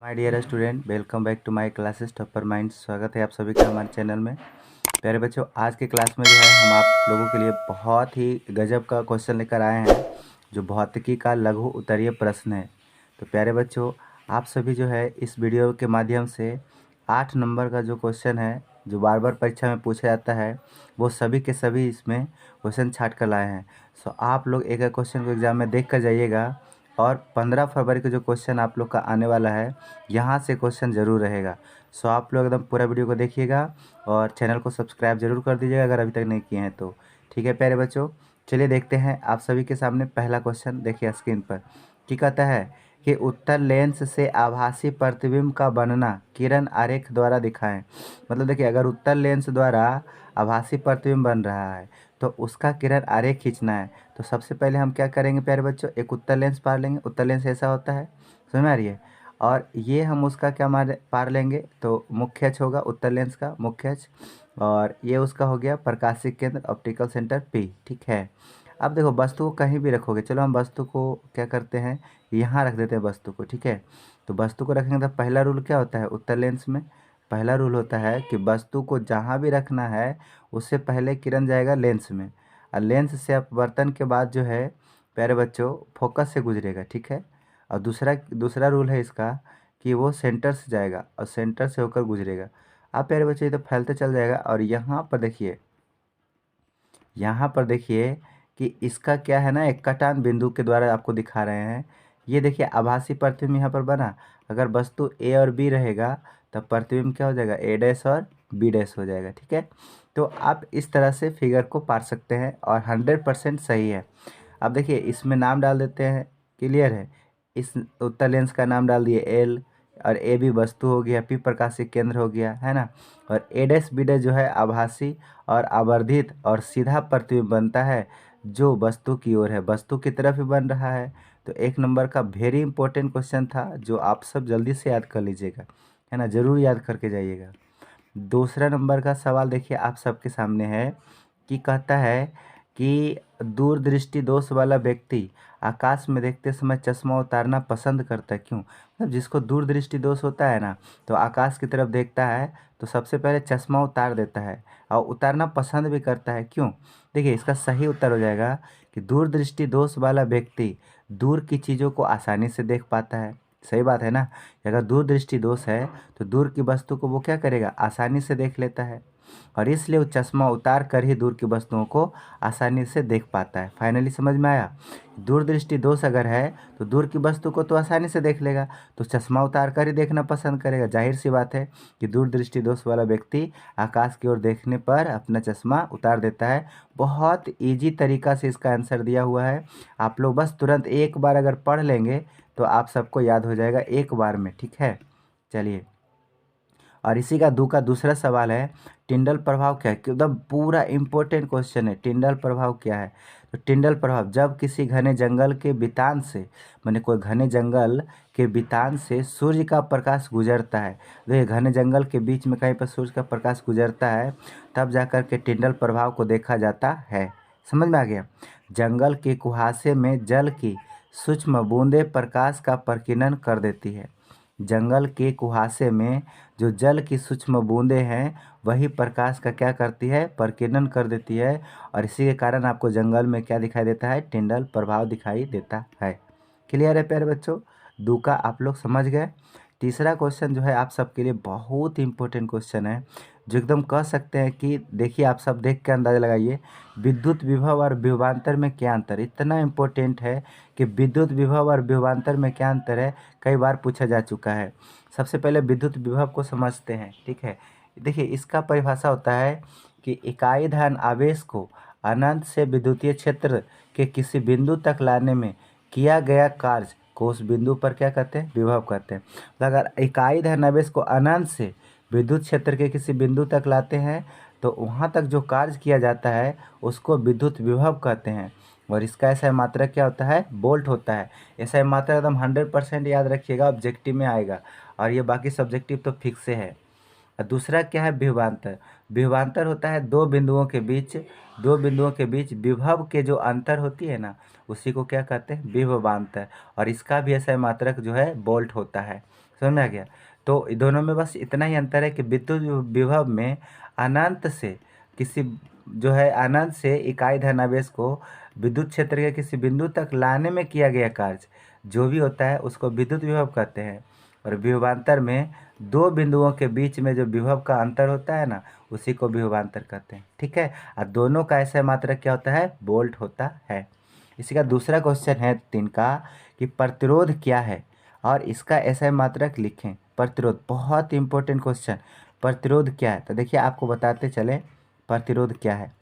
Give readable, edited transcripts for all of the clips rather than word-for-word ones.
My dear student, welcome back to my classes topper mind. स्वागत है आप सभी का हमारे चैनल में। प्यारे बच्चों, आज के क्लास में जो है हम आप लोगों के लिए बहुत ही गजब का क्वेश्चन लेकर आए हैं, जो भौतिकी का लघु उत्तरीय प्रश्न है। तो प्यारे बच्चों, आप सभी जो है इस वीडियो के माध्यम से 8 नंबर का जो क्वेश्चन है, जो बार बार परीक्षा में पूछा जाता है, वो सभी के सभी इसमें क्वेश्चन छाट कर लाए हैं। सो आप लोग एक एक क्वेश्चन को एग्जाम में देख कर जाइएगा, और 15 फरवरी को जो क्वेश्चन आप लोग का आने वाला है, यहाँ से क्वेश्चन ज़रूर रहेगा। सो आप लोग एकदम पूरा वीडियो को देखिएगा और चैनल को सब्सक्राइब जरूर कर दीजिएगा अगर अभी तक नहीं किए हैं तो। ठीक है प्यारे बच्चों, चलिए देखते हैं आप सभी के सामने पहला क्वेश्चन। देखिए स्क्रीन पर क्या कहता है कि उत्तर लेंस से आभासी प्रतिबिंब का बनना किरण आरेख द्वारा दिखाएं। मतलब देखिए, अगर उत्तर लेंस द्वारा आभासी प्रतिबिंब बन रहा है तो उसका किरण आरेख खींचना है। तो सबसे पहले हम क्या करेंगे प्यारे बच्चों, एक उत्तर लेंस पार लेंगे। उत्तर लेंस ऐसा होता है, समझ में आ रही है। और ये हम उसका क्या पार लेंगे, तो मुख्य अक्ष होगा उत्तर लेंस का मुख्य अक्ष, और ये उसका हो गया प्रकाशिक केंद्र ऑप्टिकल सेंटर पी। ठीक है, अब देखो वस्तु को कहीं भी रखोगे, चलो हम वस्तु को क्या करते हैं, यहाँ रख देते हैं वस्तु को। ठीक है, तो वस्तु को रखेंगे तो पहला रूल क्या होता है उत्तर लेंस में, पहला रूल होता है कि वस्तु को जहाँ भी रखना है उससे पहले किरण जाएगा लेंस में, और लेंस से अपवर्तन के बाद जो है प्यारे बच्चों फोकस से गुजरेगा। ठीक है, और दूसरा रूल है इसका कि वो सेंटर से जाएगा और सेंटर से होकर गुजरेगा। अब प्यारे बच्चों ये तो फैलते चल जाएगा, और यहाँ पर देखिए, यहाँ पर देखिए कि इसका क्या है ना, एक कटान बिंदु के द्वारा आपको दिखा रहे हैं। ये देखिए आभासी प्रतिबिंब यहाँ पर बना। अगर वस्तु ए और बी रहेगा तब प्रतिबिंब क्या हो जाएगा, ए डैश और बी डैश हो जाएगा। ठीक है, तो आप इस तरह से फिगर को पार सकते हैं और 100% सही है। अब देखिए इसमें नाम डाल देते हैं, क्लियर है। इस उत्तर लेंस का नाम डाल दिए एल, और ए बी वस्तु हो गया, पी प्रकाशिक केंद्र हो गया, है ना। और ए डैश बी डैश जो है आभासी और आवर्धित और सीधा प्रतिबिंब बनता है जो वस्तु की ओर है, वस्तु की तरफ ही बन रहा है। तो एक नंबर का वेरी इंपॉर्टेंट क्वेश्चन था, जो आप सब जल्दी से याद कर लीजिएगा, है ना, ज़रूर याद करके जाइएगा। दूसरा नंबर का सवाल देखिए आप सबके सामने है कि कहता है कि दूरदृष्टि दोष वाला व्यक्ति आकाश में देखते समय चश्मा उतारना पसंद करता है, क्यों। मतलब जिसको दूरदृष्टि दोष होता है ना, तो आकाश की तरफ देखता है तो सबसे पहले चश्मा उतार देता है, और उतारना पसंद भी करता है, क्यों। देखिए इसका सही उत्तर हो जाएगा कि दूरदृष्टि दोष वाला व्यक्ति दूर की चीज़ों को आसानी से देख पाता है। सही बात है ना, अगर दूरदृष्टि दोष है तो दूर की वस्तु को वो क्या करेगा, आसानी से देख लेता है, और इसलिए वो चश्मा उतार कर ही दूर की वस्तुओं को आसानी से देख पाता है। फाइनली समझ में आया, दूरदृष्टि दोष अगर है तो दूर की वस्तु को तो आसानी से देख लेगा, तो चश्मा उतार कर ही देखना पसंद करेगा। जाहिर सी बात है कि दूरदृष्टि दोष वाला व्यक्ति आकाश की ओर देखने पर अपना चश्मा उतार देता है। बहुत ईजी तरीका से इसका आंसर दिया हुआ है, आप लोग बस तुरंत एक बार अगर पढ़ लेंगे तो आप सबको याद हो जाएगा एक बार में। ठीक है, चलिए, और इसी का दूसरा सवाल है, टिंडल प्रभाव क्या है। एकदम पूरा इंपॉर्टेंट क्वेश्चन है, टिंडल प्रभाव क्या है। तो टिंडल प्रभाव, जब किसी घने जंगल के बितान से, माने कोई घने जंगल के बितान से सूर्य का प्रकाश गुजरता है, तो ये घने जंगल के बीच में कहीं पर सूर्य का प्रकाश गुजरता है, तब जाकर के टिंडल प्रभाव को देखा जाता है। समझ में आ गया। जंगल के कुहासे में जल की सूक्ष्म बूंदें प्रकाश का प्रकीर्णन कर देती है। जंगल के कुहासे में जो जल की सूक्ष्म बूंदें हैं वही प्रकाश का क्या करती है, प्रकीर्णन कर देती है, और इसी के कारण आपको जंगल में क्या दिखाई देता है, टिंडल प्रभाव दिखाई देता है। क्लियर है प्यारे बच्चों, दू का आप लोग समझ गए। तीसरा क्वेश्चन जो है आप सबके लिए बहुत इंपॉर्टेंट क्वेश्चन है, जो एकदम कह सकते हैं कि देखिए आप सब देख के अंदाजा लगाइए, विद्युत विभव और विभवांतर में क्या अंतर। इतना इम्पोर्टेंट है कि विद्युत विभव और विभवांतर में क्या अंतर है, कई बार पूछा जा चुका है। सबसे पहले विद्युत विभव को समझते हैं। ठीक है, देखिए इसका परिभाषा होता है कि इकाई धन आवेश को अनंत से विद्युतीय क्षेत्र के किसी बिंदु तक लाने में किया गया कार्य को उस बिंदु पर क्या कहते हैं, विभव कहते हैं। तो अगर इकाई धन आवेश को अनंत से विद्युत क्षेत्र के किसी बिंदु तक लाते हैं तो वहाँ तक जो कार्य किया जाता है उसको विद्युत विभव कहते हैं। और इसका ऐसा मात्रक क्या होता है, वोल्ट होता है। ऐसा मात्रक एकदम 100% याद रखिएगा, ऑब्जेक्टिव में आएगा, और ये बाकी सब्जेक्टिव तो फिक्स है। और दूसरा क्या है, विभवांतर। विभवांतर होता है दो बिंदुओं के बीच विभव के जो अंतर होती है ना, उसी को क्या कहते हैं, विभवांतर। और इसका भी ऐसा मात्रक जो है वोल्ट होता है। समझ में आ गया। तो दोनों में बस इतना ही अंतर है कि विद्युत विभव में अनंत से किसी जो है अनंत से इकाई धनावेश को विद्युत क्षेत्र के किसी बिंदु तक लाने में किया गया कार्य जो भी होता है उसको विद्युत विभव कहते हैं। और विभवांतर में दो बिंदुओं के बीच में जो विभव का अंतर होता है ना, उसी को विभवांतर कहते हैं। ठीक है। और दोनों का ऐसा मात्रक क्या होता है? वोल्ट होता है। इसी का दूसरा क्वेश्चन है 3 का कि प्रतिरोध क्या है और इसका ऐसा मात्रक लिखें। प्रतिरोध बहुत इंपॉर्टेंट क्वेश्चन। प्रतिरोध क्या है? तो देखिए आपको बताते चले प्रतिरोध क्या है।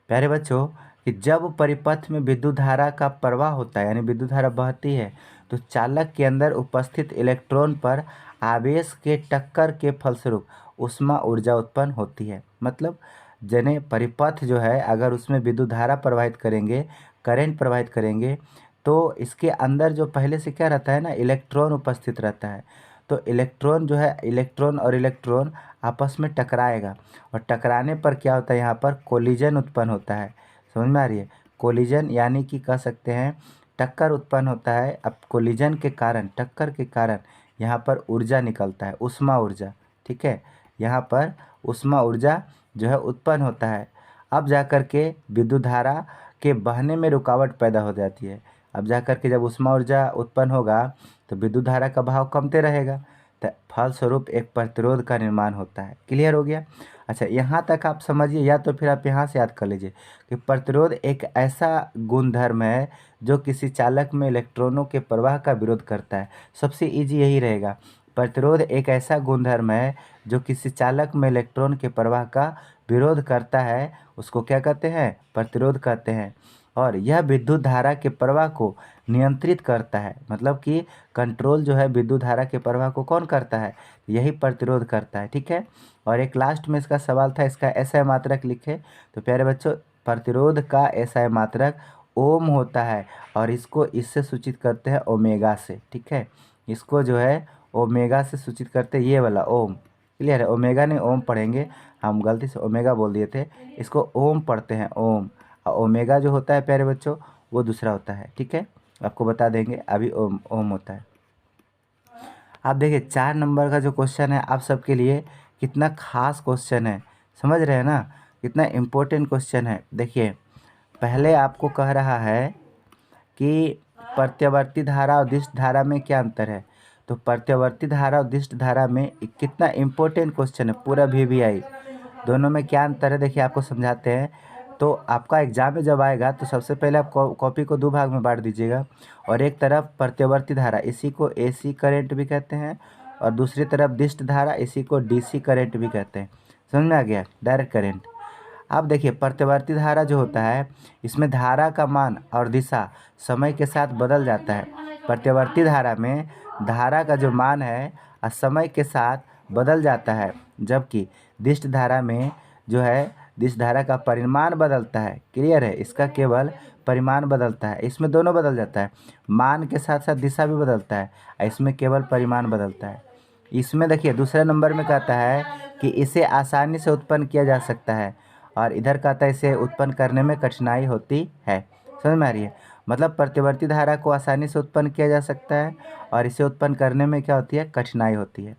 प्यारे बच्चों कि जब परिपथ में विद्युत धारा का प्रवाह होता है यानी विद्युत धारा बहती है तो चालक के अंदर उपस्थित इलेक्ट्रॉन पर आवेश के टक्कर के फलस्वरूप ऊष्मा ऊर्जा उत्पन्न होती है। मतलब जने परिपथ जो है अगर उसमें विद्युत धारा प्रवाहित करेंगे, करंट प्रवाहित करेंगे, तो इसके अंदर जो पहले से क्या रहता है ना, इलेक्ट्रॉन उपस्थित रहता है। तो इलेक्ट्रॉन जो है, इलेक्ट्रॉन और इलेक्ट्रॉन आपस में टकराएगा और टकराने पर क्या होता है, यहाँ पर कोलिजन उत्पन्न होता है। समझ में आ रही है? कोलिजन यानी कि कह सकते हैं टक्कर उत्पन्न होता है। अब कोलिजन के कारण, टक्कर के कारण यहाँ पर ऊर्जा निकलता है, ऊष्मा ऊर्जा। ठीक है, यहाँ पर ऊष्मा ऊर्जा जो है उत्पन्न होता है। अब जाकर के विद्युत धारा के बहने में रुकावट पैदा हो जाती है। अब जाकर के जब ऊष्मा ऊर्जा उत्पन्न होगा तो विद्युत धारा का बहाव कमते रहेगा, तो फलस्वरूप एक प्रतिरोध का निर्माण होता है। क्लियर हो गया? अच्छा, यहाँ तक आप समझिए, या तो फिर आप यहाँ से याद कर लीजिए कि प्रतिरोध एक ऐसा गुणधर्म है जो किसी चालक में इलेक्ट्रॉनों के प्रवाह का विरोध करता है। सबसे इजी यही रहेगा। प्रतिरोध एक ऐसा गुणधर्म है जो किसी चालक में इलेक्ट्रॉन के प्रवाह का विरोध करता है, उसको क्या कहते हैं? प्रतिरोध कहते हैं। और यह विद्युत धारा के प्रवाह को नियंत्रित करता है। मतलब कि कंट्रोल जो है विद्युत धारा के प्रवाह को कौन करता है? यही प्रतिरोध करता है। ठीक है। और एक लास्ट में इसका सवाल था, इसका एसआई मात्रक लिखे। तो प्यारे बच्चों, प्रतिरोध का एसआई मात्रक ओम होता है और इसको इससे सूचित करते हैं ओमेगा से। ठीक है, इसको जो है ओमेगा से सूचित करते हैं, ये वाला ओम। क्लियर है? ओमेगा नहीं ओम पढ़ेंगे, हम गलती से ओमेगा बोल दिए थे, इसको ओम पढ़ते हैं, ओम। और ओमेगा जो होता है प्यारे बच्चों वो दूसरा होता है। ठीक है, आपको बता देंगे, अभी ओम ओम होता है। आप देखिए 4 नंबर का जो क्वेश्चन है आप सबके लिए कितना खास क्वेश्चन है, समझ रहे हैं ना? कितना इम्पोर्टेंट क्वेश्चन है। देखिए पहले आपको कह रहा है कि प्रत्यावर्ती धारा और दिष्ट धारा में क्या अंतर है। तो प्रत्यावर्ती धारा और दिष्ट धारा में कितना इम्पोर्टेंट क्वेश्चन है, पूरा VVI दोनों में क्या अंतर है देखिए आपको समझाते हैं। तो आपका एग्जाम में जब आएगा तो सबसे पहले आप कॉपी को 2 भाग में बांट दीजिएगा और एक तरफ प्रत्यावर्ती धारा, इसी को AC करंट भी कहते हैं, और दूसरी तरफ दिष्ट धारा, इसी को DC करंट भी कहते हैं। समझ में आ गया? Direct current. अब देखिए प्रत्यावर्ती धारा जो होता है इसमें धारा का मान और दिशा समय के साथ बदल जाता है। प्रत्यावर्ती धारा में धारा का जो मान है समय के साथ बदल जाता है, जबकि दिष्ट धारा में जो है दिष्ट धारा का परिमाण बदलता है। क्लियर है? इसका केवल परिमाण बदलता है, इसमें दोनों बदल जाता है, मान के साथ साथ दिशा भी बदलता है, इसमें केवल परिमाण बदलता है। इसमें देखिए दूसरे नंबर में कहता है कि इसे आसानी से उत्पन्न किया जा सकता है और इधर कहता है इसे उत्पन्न करने में कठिनाई होती है। समझ में आ रही है? मतलब प्रतिवर्ती धारा को आसानी से उत्पन्न किया जा सकता है और इसे उत्पन्न करने में क्या होती है? कठिनाई होती है।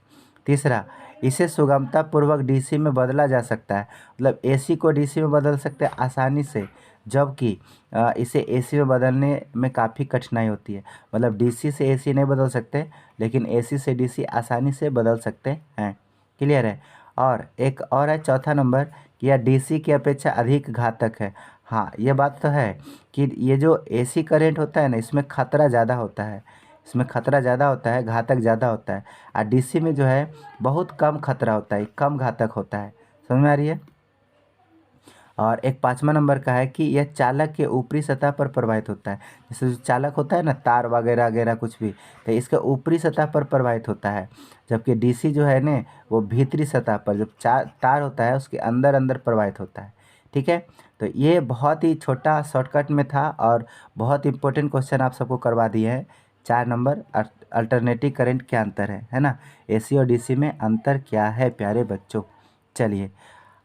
तीसरा, इसे सुगमता पूर्वक DC में बदला जा सकता है। मतलब AC को DC में बदल सकते हैं आसानी से, जबकि इसे AC में बदलने में काफ़ी कठिनाई होती है। मतलब DC से AC नहीं बदल सकते, लेकिन AC से DC आसानी से बदल सकते हैं। क्लियर है? और एक और है चौथा नंबर कि यह DC की अपेक्षा अधिक घातक है। हाँ, ये बात तो है कि ये जो AC करंट होता है ना, इसमें खतरा ज़्यादा होता है, इसमें खतरा ज़्यादा होता है, घातक ज़्यादा होता है। और DC में जो है बहुत कम खतरा होता है, कम घातक होता है। समझ में आ रही है? और एक 5वां नंबर का है कि यह चालक के ऊपरी सतह पर प्रवाहित होता है। जैसे जो चालक होता है ना, तार वगैरह वगैरह कुछ भी, तो इसके ऊपरी सतह पर प्रवाहित होता है, जबकि DC जो है ना वो भीतरी सतह पर, जब तार होता है उसके अंदर अंदर प्रवाहित होता है। ठीक है, तो ये बहुत ही छोटा शॉर्टकट में था और बहुत इंपॉर्टेंट क्वेश्चन आप सबको करवा दिए हैं। 4 नंबर अल्टरनेटिव करंट क्या अंतर है ना? AC और DC में अंतर क्या है प्यारे बच्चों? चलिए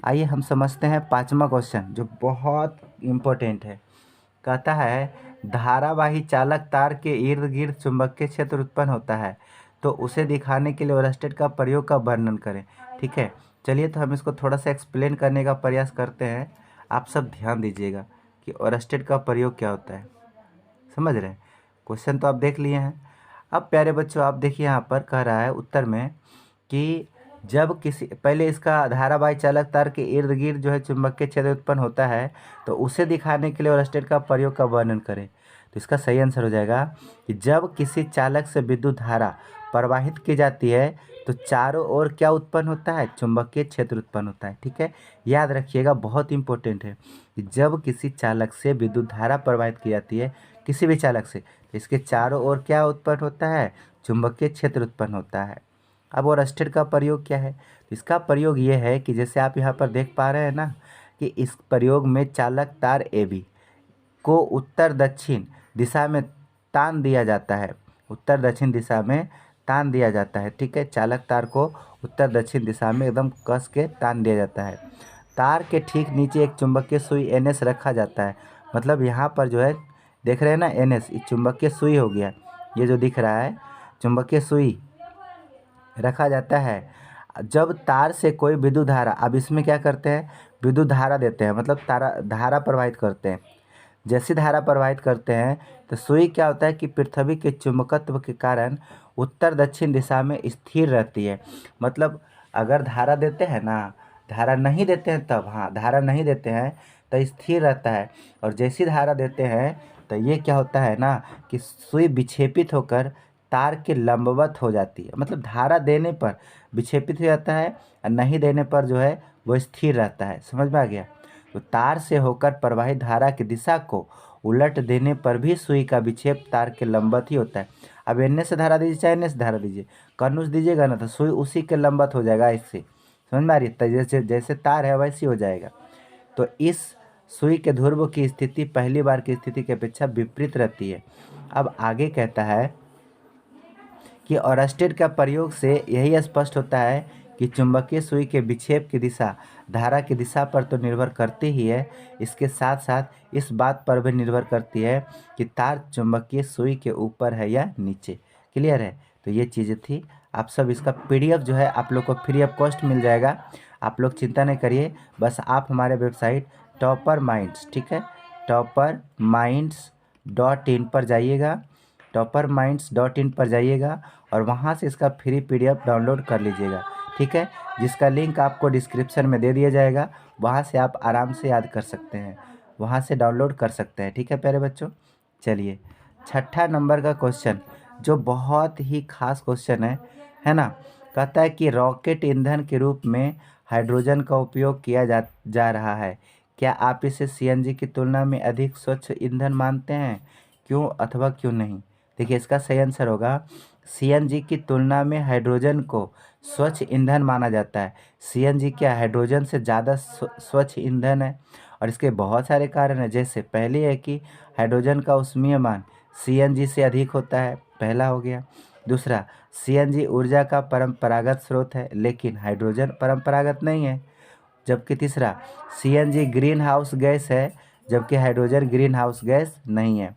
आइए हम समझते हैं 5वां क्वेश्चन जो बहुत इम्पोर्टेंट है। कहता है धारावाही चालक तार के इर्द गिर्द चुंबकीय क्षेत्र उत्पन्न होता है। तो उसे दिखाने के लिए ओरेस्टेड का प्रयोग का वर्णन करें। ठीक है, चलिए तो हम इसको थोड़ा सा एक्सप्लेन करने का प्रयास करते हैं। आप सब ध्यान दीजिएगा कि ओरेस्टेड का प्रयोग क्या होता है। समझ रहे हैं? क्वेश्चन तो आप देख लिए हैं। अब प्यारे बच्चों आप देखिए यहाँ पर कह रहा है उत्तर में कि जब किसी पहले इसका धारावाही चालक तार के इर्द गिर्द जो है चुंबकीय क्षेत्र उत्पन्न होता है तो उसे दिखाने के लिए ओरेस्टेड का प्रयोग का वर्णन करें। तो इसका सही आंसर हो जाएगा कि जब किसी चालक से विद्युत धारा प्रवाहित की जाती है तो चारों ओर क्या उत्पन्न होता है? चुंबकीय क्षेत्र उत्पन्न होता है। ठीक है, याद रखिएगा, बहुत इंपॉर्टेंट है कि जब किसी चालक से विद्युत धारा प्रवाहित की जाती है, किसी भी चालक से, तो इसके चारों ओर क्या उत्पन्न होता है? चुंबकीय क्षेत्र उत्पन्न होता है। अब ओरेस्टेड का प्रयोग क्या है? तो इसका प्रयोग ये है कि जैसे आप यहाँ पर देख पा रहे हैं ना कि इस प्रयोग में चालक तार AB को उत्तर दक्षिण दिशा में तान दिया जाता है। उत्तर दक्षिण दिशा में तान दिया जाता है। ठीक है, चालक तार को उत्तर दक्षिण दिशा में एकदम कस के तान दिया जाता है। तार के ठीक नीचे एक चुंबकीय सुई NS रखा जाता है। मतलब यहाँ पर जो है देख रहे हैं ना NS, ये चुंबकीय सुई हो गया। ये जो दिख रहा है चुंबकीय सुई रखा जाता है। जब तार से कोई विद्युत धारा, अब इसमें क्या करते हैं? विद्युत धारा देते हैं, मतलब धारा प्रवाहित करते हैं। जैसी धारा प्रवाहित करते हैं तो सुई क्या होता है कि पृथ्वी के चुंबकत्व के कारण उत्तर दक्षिण दिशा में स्थिर रहती है। मतलब अगर धारा देते हैं ना, धारा नहीं देते हैं तब, हाँ धारा नहीं देते हैं तो स्थिर रहता है, और जैसी धारा देते हैं तो ये क्या होता है ना कि सुई विक्षेपित होकर तार के लंबवत हो जाती है। मतलब धारा देने पर विक्षेपित हो जाता है और नहीं देने पर जो है वो स्थिर रहता है। समझ में आ गया? तो तार से होकर प्रवाहित धारा की दिशा को उलट देने पर भी सुई का विक्षेप तार के लंबवत ही होता है। अब NS से धारा दीजिए चाहे NS से धारा दीजिए, कर्नुस दीजिएगा ना तो सुई उसी के लंबवत हो जाएगा। इससे समझ में आ रही है? जैसे जैसे तार है वैसी हो जाएगा। तो इस सुई के ध्रुव की स्थिति पहली बार की स्थिति की अपेक्षा विपरीत रहती है। अब आगे कहता है कि ओरेस्टेड का प्रयोग से यही स्पष्ट होता है कि चुंबकीय सुई के विक्षेप की दिशा धारा की दिशा पर तो निर्भर करती ही है, इसके साथ साथ इस बात पर भी निर्भर करती है कि तार चुंबकीय सुई के ऊपर है या नीचे। क्लियर है? तो ये चीज़ें थी। आप सब इसका PDF जो है आप लोग को फ्री ऑफ कॉस्ट मिल जाएगा। आप लोग चिंता नहीं करिए, बस आप हमारे वेबसाइट टॉपर माइंड्स, ठीक है, topperminds.in पर जाइएगा, topperminds.in पर जाइएगा और वहाँ से इसका फ्री PDF डाउनलोड कर लीजिएगा। ठीक है, जिसका लिंक आपको डिस्क्रिप्शन में दे दिया जाएगा, वहाँ से आप आराम से याद कर सकते हैं, वहाँ से डाउनलोड कर सकते हैं। ठीक है प्यारे बच्चों, चलिए 6ठा नंबर का क्वेश्चन जो बहुत ही खास क्वेश्चन है ना। कहता है कि रॉकेट ईंधन के रूप में हाइड्रोजन का उपयोग किया जा रहा है। क्या आप इसे CNG की तुलना में अधिक स्वच्छ ईंधन मानते हैं? क्यों अथवा क्यों नहीं? देखिए इसका सही आंसर होगा CNG की तुलना में हाइड्रोजन को स्वच्छ ईंधन माना जाता है। CNG क्या हाइड्रोजन से ज़्यादा स्वच्छ ईंधन है, और इसके बहुत सारे कारण हैं। जैसे पहले है कि हाइड्रोजन का ऊष्मीय मान CNG से अधिक होता है, पहला हो गया। दूसरा, CNG ऊर्जा का परंपरागत स्रोत है लेकिन हाइड्रोजन परंपरागत नहीं है। जबकि तीसरा, CNG ग्रीन हाउस गैस है जबकि हाइड्रोजन ग्रीन हाउस गैस नहीं है।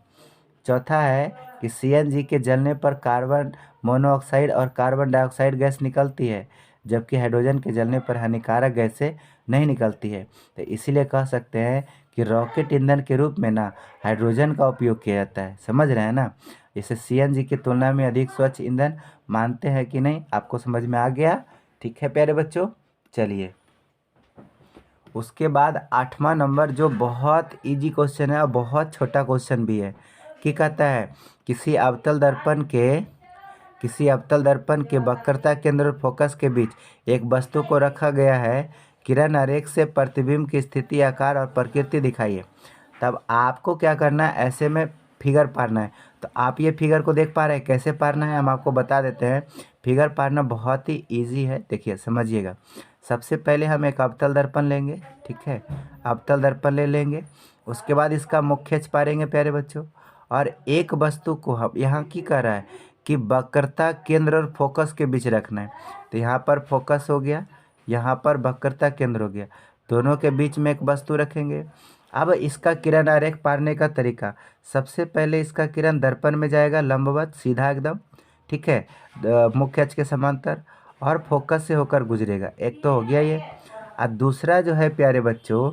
चौथा है कि CNG के जलने पर कार्बन मोनोऑक्साइड और कार्बन डाइऑक्साइड गैस निकलती है जबकि हाइड्रोजन के जलने पर हानिकारक गैसें नहीं निकलती है। तो इसीलिए कह सकते हैं कि रॉकेट ईंधन के रूप में ना हाइड्रोजन का उपयोग किया जाता है। समझ रहे हैं ना? इसे CNG की तुलना में अधिक स्वच्छ ईंधन मानते हैं कि नहीं, आपको समझ में आ गया? ठीक है प्यारे बच्चों, चलिए उसके बाद 8वां नंबर जो बहुत इजी क्वेश्चन है और बहुत छोटा क्वेश्चन भी है कि कहता है किसी अवतल दर्पण के वक्रता केंद्र और फोकस के बीच एक वस्तु को रखा गया है। किरण आरेख से प्रतिबिंब की स्थिति, आकार और प्रकृति दिखाइए। तब आपको क्या करना है, ऐसे में फिगर पारना है। तो आप ये फिगर को देख पा रहे हैं, कैसे पारना है हम आपको बता देते हैं। फिगर पारना बहुत ही ईजी है, देखिए समझिएगा। सबसे पहले हम एक अवतल दर्पण लेंगे, ठीक है, अवतल दर्पण ले लेंगे। उसके बाद इसका मुख्य अक्ष पारेंगे प्यारे बच्चों, और एक वस्तु को हम यहाँ की कर रहा है कि वक्रता केंद्र और फोकस के बीच रखना है। तो यहाँ पर फोकस हो गया, यहाँ पर वक्रता केंद्र हो गया, दोनों के बीच में एक वस्तु रखेंगे। अब इसका किरण आरेख पारने का तरीका, सबसे पहले इसका किरण दर्पण में जाएगा लंबवत सीधा एकदम, ठीक है, मुख्य अक्ष के समांतर और फोकस से होकर गुजरेगा। एक तो हो गया ये। और दूसरा जो है प्यारे बच्चों,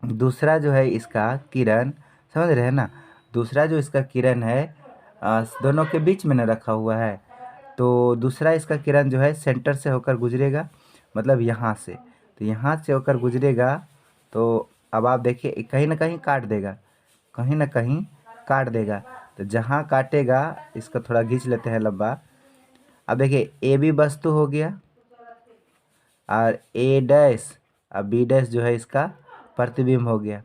दूसरा जो है इसका किरण, समझ रहे हैं ना, दूसरा जो इसका किरण है दोनों के बीच में न रखा हुआ है, तो दूसरा इसका किरण जो है सेंटर से होकर गुजरेगा, मतलब यहाँ से, तो यहाँ से होकर गुजरेगा। तो अब आप देखिए कहीं ना कहीं काट देगा, कहीं ना कहीं काट देगा। तो जहाँ काटेगा इसका थोड़ा खींच लेते हैं लंबा। अब देखिए ए बी वस्तु हो गया और ए डैश और बी डैश जो है इसका प्रतिबिंब हो गया।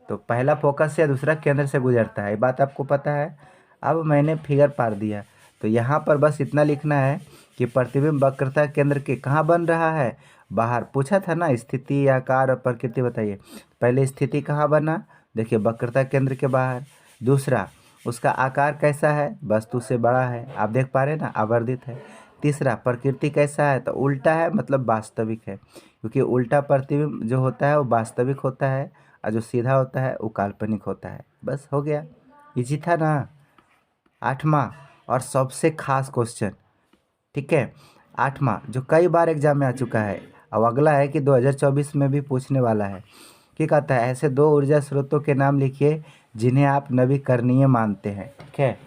तो पहला फोकस से दूसरा केंद्र से गुजरता है, ये बात आपको पता है। अब मैंने फिगर पार दिया, तो यहाँ पर बस इतना लिखना है कि प्रतिबिंब वक्रता केंद्र के कहाँ बन रहा है, बाहर। पूछा था ना स्थिति, आकार और प्रकृति बताइए। पहले स्थिति कहाँ बना, देखिए वक्रता केंद्र के बाहर। दूसरा उसका आकार कैसा है, वस्तु से बड़ा है, आप देख पा रहे हैं ना, आवर्धित है। तीसरा प्रकृति कैसा है, तो उल्टा है, मतलब वास्तविक है, क्योंकि उल्टा प्रतिबिंब जो होता है वो वास्तविक होता है और जो सीधा होता है वो काल्पनिक होता है। बस हो गया, इजी था ना। 8वां और सबसे खास क्वेश्चन, ठीक है, 8वां जो कई बार एग्जाम में आ चुका है। अब अगला है कि 2024 में भी पूछने वाला है। क्या कहता है, ऐसे दो ऊर्जा स्रोतों के नाम लिखिए जिन्हें आप नवीकरणीय मानते हैं, ठीक है,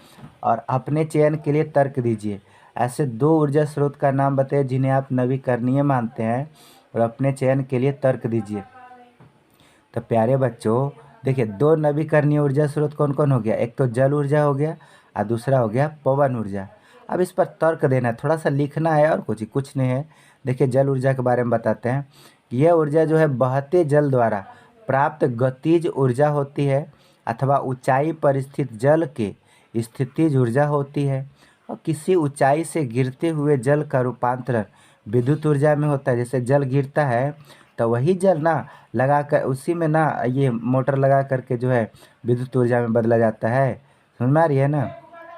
और अपने चयन के लिए तर्क दीजिए। ऐसे दो ऊर्जा स्रोत का नाम बताइए जिन्हें आप नवीकरणीय मानते हैं और अपने चयन के लिए तर्क दीजिए। तो प्यारे बच्चों देखिए, दो नवीकरणीय ऊर्जा स्रोत कौन कौन हो गया, एक तो जल ऊर्जा हो गया और दूसरा हो गया पवन ऊर्जा। अब इस पर तर्क देना है, थोड़ा सा लिखना है और कुछ नहीं है। देखिए जल ऊर्जा के बारे में बताते हैं कि यह ऊर्जा जो है बहते जल द्वारा प्राप्त गतिज ऊर्जा होती है अथवा ऊंचाई पर स्थित जल के स्थितिज ऊर्जा होती है। और किसी ऊंचाई से गिरते हुए जल का रूपांतरण विद्युत ऊर्जा में होता है। जैसे जल गिरता है तो वही जल ना लगा कर उसी में ना ये मोटर लगा करके जो है विद्युत ऊर्जा में बदला जाता है। समझ में आ रही है ना।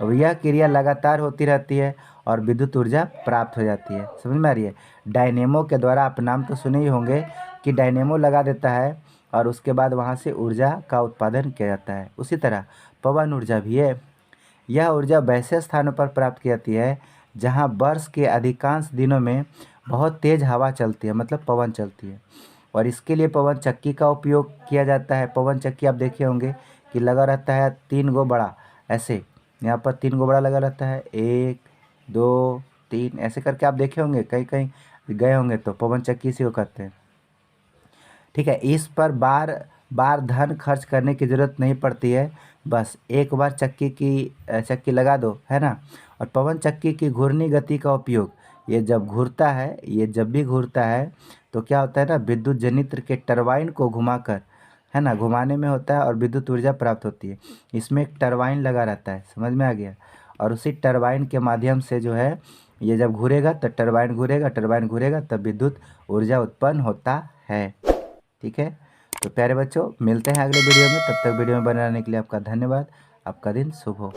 और यह क्रिया लगातार होती रहती है और विद्युत ऊर्जा प्राप्त हो जाती है। समझ में आ रही है। डायनेमो के द्वारा आप नाम तो सुने ही होंगे कि डायनेमो लगा देता है और उसके बाद वहाँ से ऊर्जा का उत्पादन किया जाता है। उसी तरह पवन ऊर्जा भी है। यह ऊर्जा वैसे स्थानों पर प्राप्त की जाती है जहाँ वर्ष के अधिकांश दिनों में बहुत तेज़ हवा चलती है, मतलब पवन चलती है। और इसके लिए पवन चक्की का उपयोग किया जाता है। पवन चक्की आप देखे होंगे कि लगा रहता है 3 गो बड़ा, ऐसे यहाँ पर 3 गो बड़ा लगा रहता है, 1 2 3 ऐसे करके आप देखे होंगे, कहीं कहीं गए होंगे तो पवन चक्की से वो करते हैं, ठीक है। इस पर बार बार धन खर्च करने की ज़रूरत नहीं पड़ती है, बस एक बार चक्की लगा दो, है ना। और पवन चक्की की घूर्णी गति का उपयोग, ये जब घूरता है, ये जब भी घूरता है तो क्या होता है ना, विद्युत जनित्र के टरबाइन को घुमाकर, है ना, घुमाने में होता है और विद्युत ऊर्जा प्राप्त होती है। इसमें एक टरबाइन लगा रहता है, समझ में आ गया। और उसी टरबाइन के माध्यम से जो है ये जब घूरेगा तो टरबाइन घूरेगा तब विद्युत ऊर्जा उत्पन्न होता है, ठीक है। तो प्यारे बच्चों मिलते हैं अगले वीडियो में, तब तक वीडियो में बने रहने के लिए आपका धन्यवाद। आपका दिन शुभ हो।